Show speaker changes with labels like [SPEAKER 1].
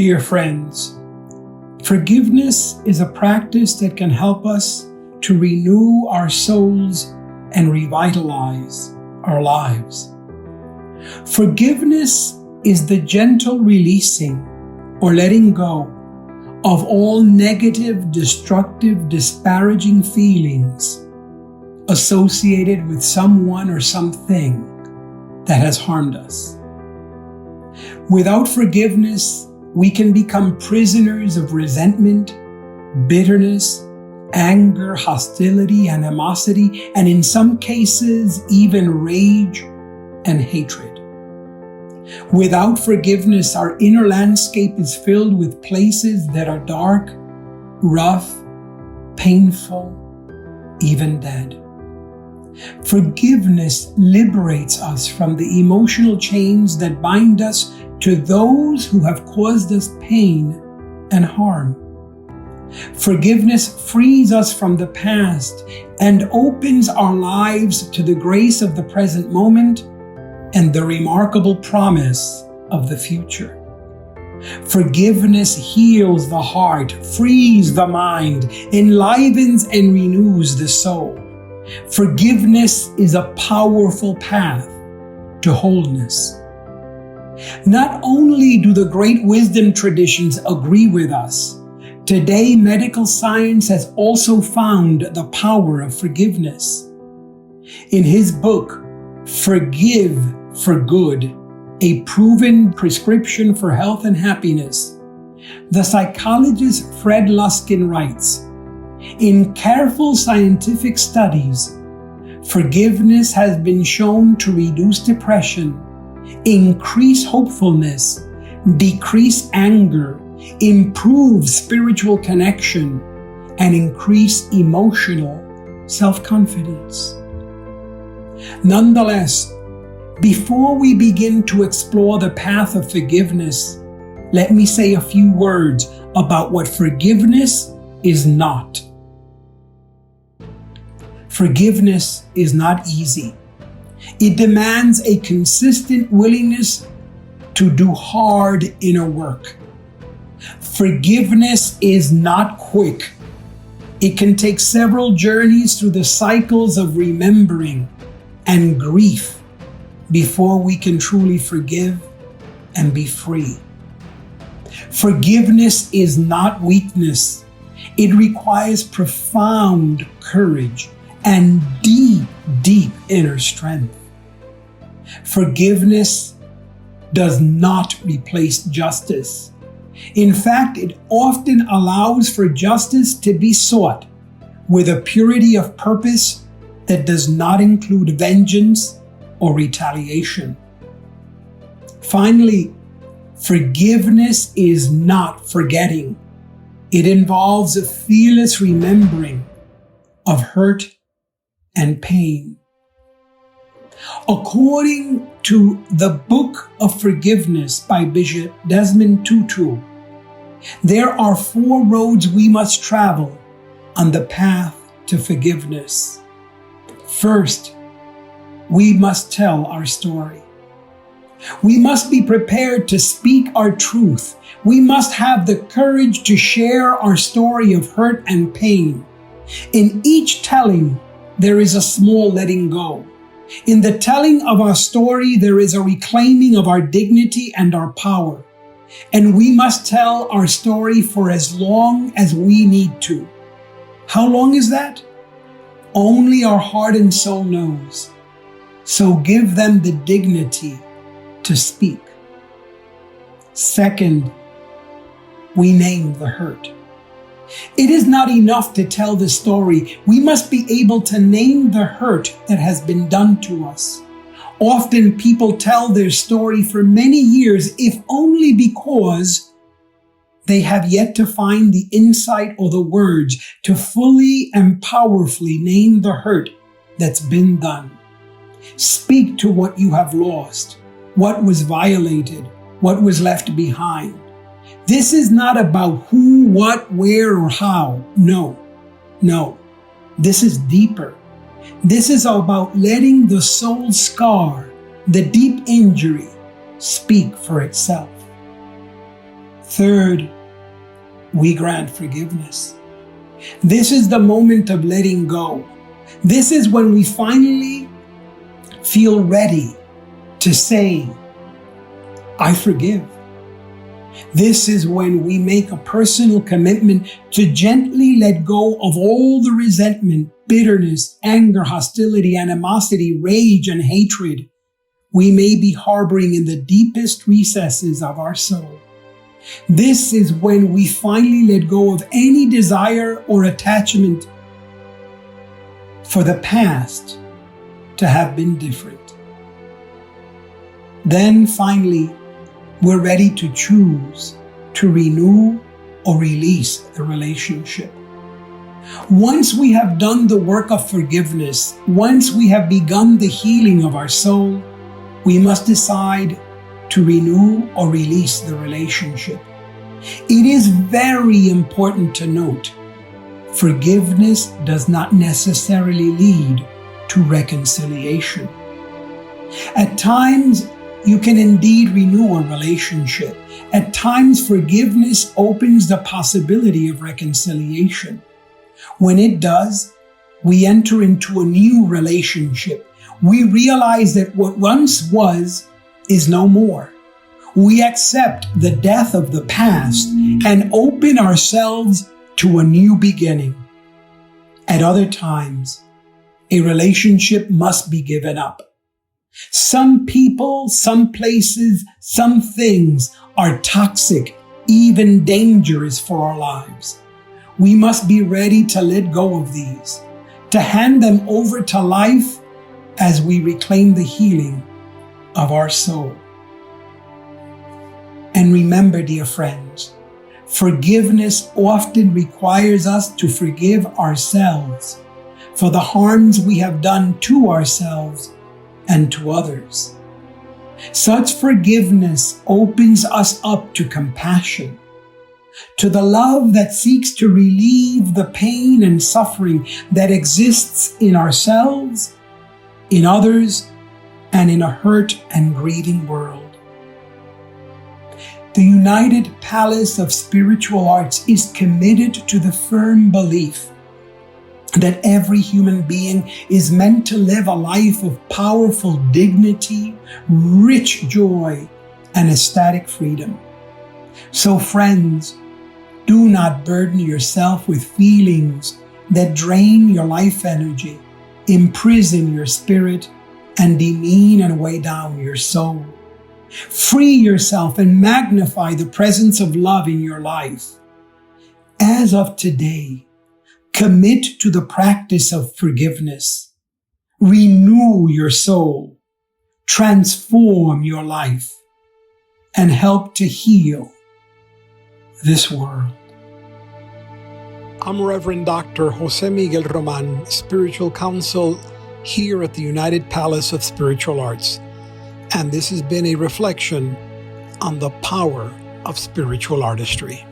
[SPEAKER 1] Dear friends, forgiveness is a practice that can help us to renew our souls and revitalize our lives. Forgiveness is the gentle releasing or letting go of all negative, destructive, disparaging feelings associated with someone or something that has harmed us. Without forgiveness, we can become prisoners of resentment, bitterness, anger, hostility, animosity, and in some cases, even rage and hatred. Without forgiveness, our inner landscape is filled with places that are dark, rough, painful, even dead. Forgiveness liberates us from the emotional chains that bind us to those who have caused us pain and harm. Forgiveness frees us from the past and opens our lives to the grace of the present moment and the remarkable promise of the future. Forgiveness heals the heart, frees the mind, enlivens and renews the soul. Forgiveness is a powerful path to wholeness. Not only do the great wisdom traditions agree with us, today medical science has also found the power of forgiveness. In his book, Forgive for Good, a proven prescription for health and happiness, the psychologist Fred Luskin writes, in careful scientific studies, forgiveness has been shown to reduce depression, increase hopefulness, decrease anger, improve spiritual connection, and increase emotional self-confidence. Nonetheless, before we begin to explore the path of forgiveness, let me say a few words about what forgiveness is not. Forgiveness is not easy. It demands a consistent willingness to do hard inner work. Forgiveness is not quick. It can take several journeys through the cycles of remembering and grief before we can truly forgive and be free. Forgiveness is not weakness. It requires profound courage and deep inner strength. Forgiveness does not replace justice. In fact, it often allows for justice to be sought with a purity of purpose that does not include vengeance or retaliation. Finally, forgiveness is not forgetting. It involves a fearless remembering of hurt and pain. According to the Book of Forgiveness by Bishop Desmond Tutu, there are 4 roads we must travel on the path to forgiveness. First, we must tell our story. We must be prepared to speak our truth. We must have the courage to share our story of hurt and pain. In each telling, there is a small letting go. In the telling of our story, there is a reclaiming of our dignity and our power. And we must tell our story for as long as we need to. How long is that? Only our heart and soul knows. So give them the dignity to speak. Second, we name the hurt. It is not enough to tell the story. We must be able to name the hurt that has been done to us. Often people tell their story for many years, if only because they have yet to find the insight or the words to fully and powerfully name the hurt that's been done. Speak to what you have lost, what was violated, what was left behind. This is not about who, what, where, or how. No. This is deeper. This is about letting the soul scar, the deep injury, speak for itself. Third, we grant forgiveness. This is the moment of letting go. This is when we finally feel ready to say, I forgive. This is when we make a personal commitment to gently let go of all the resentment, bitterness, anger, hostility, animosity, rage, and hatred we may be harboring in the deepest recesses of our soul. This is when we finally let go of any desire or attachment for the past to have been different. Then finally, we're ready to choose to renew or release the relationship. Once we have done the work of forgiveness, once we have begun the healing of our soul, we must decide to renew or release the relationship. It is very important to note, forgiveness does not necessarily lead to reconciliation. At times, you can indeed renew a relationship. At times, forgiveness opens the possibility of reconciliation. When it does, we enter into a new relationship. We realize that what once was is no more. We accept the death of the past and open ourselves to a new beginning. At other times, a relationship must be given up. Some people, some places, some things are toxic, even dangerous for our lives. We must be ready to let go of these, to hand them over to life as we reclaim the healing of our soul. And remember, dear friends, forgiveness often requires us to forgive ourselves for the harms we have done to ourselves and to others. Such forgiveness opens us up to compassion, to the love that seeks to relieve the pain and suffering that exists in ourselves, in others, and in a hurt and grieving world. The United Palace of Spiritual Arts is committed to the firm belief that every human being is meant to live a life of powerful dignity, rich joy, and ecstatic freedom. So friends, do not burden yourself with feelings that drain your life energy, imprison your spirit, and demean and weigh down your soul. Free yourself and magnify the presence of love in your life. As of today, commit to the practice of forgiveness. Renew your soul, transform your life, and help to heal this world. I'm Reverend Dr. José Miguel Román, Spiritual Counsel here at the United Palace of Spiritual Arts. And this has been a reflection on the power of spiritual artistry.